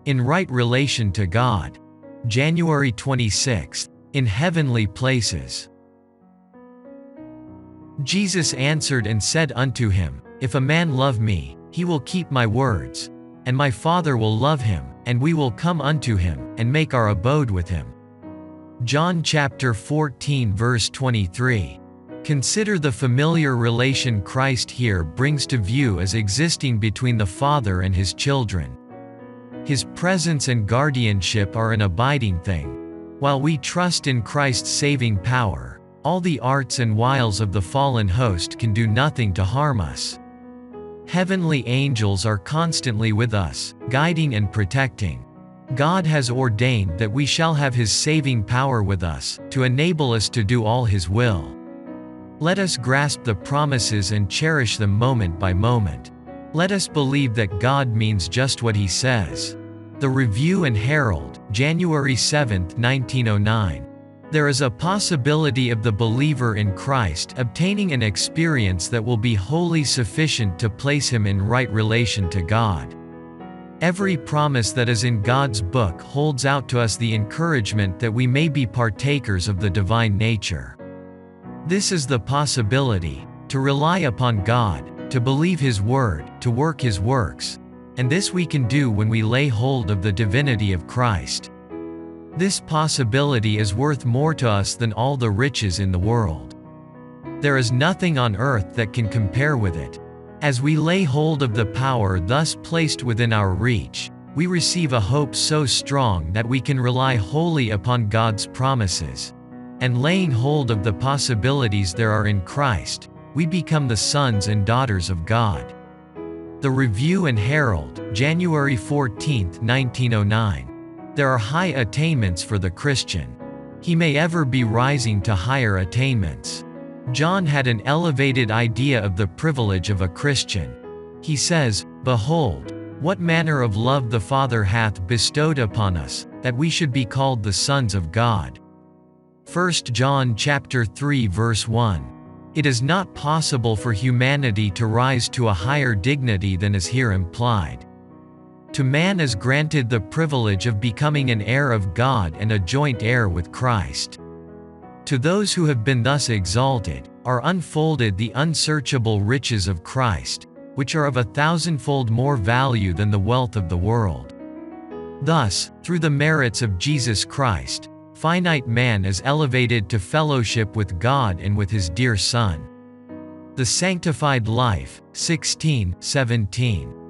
In right relation to God. January 26. In heavenly places. Jesus answered and said unto him, If a man love me, he will keep my words, and my Father will love him, and we will come unto him, and make our abode with him. John chapter 14 verse 23. Consider the familiar relation Christ here brings to view as existing between the Father and his children. His presence and guardianship are an abiding thing. While we trust in Christ's saving power, all the arts and wiles of the fallen host can do nothing to harm us. Heavenly angels are constantly with us, guiding and protecting. God has ordained that we shall have His saving power with us, to enable us to do all His will. Let us grasp the promises and cherish them moment by moment. Let us believe that God means just what He says. The Review and Herald, January 7, 1909. There is a possibility of the believer in Christ obtaining an experience that will be wholly sufficient to place him in right relation to God. Every promise that is in God's book holds out to us the encouragement that we may be partakers of the divine nature. This is the possibility, to rely upon God, to believe His word, to work His works, and this we can do when we lay hold of the divinity of Christ. This possibility is worth more to us than all the riches in the world. There is nothing on earth that can compare with it. As we lay hold of the power thus placed within our reach, we receive a hope so strong that we can rely wholly upon God's promises. And laying hold of the possibilities there are in Christ, we become the sons and daughters of God. The Review and Herald, January 14, 1909. There are high attainments for the Christian. He may ever be rising to higher attainments. John had an elevated idea of the privilege of a Christian. He says, Behold, what manner of love the Father hath bestowed upon us, that we should be called the sons of God. 1 John chapter 3 verse 1. It is not possible for humanity to rise to a higher dignity than is here implied. To man is granted the privilege of becoming an heir of God and a joint heir with Christ. To those who have been thus exalted, are unfolded the unsearchable riches of Christ, which are of 1,000-fold more value than the wealth of the world. Thus, through the merits of Jesus Christ, finite man is elevated to fellowship with God and with His dear Son. The Sanctified Life, 16:17.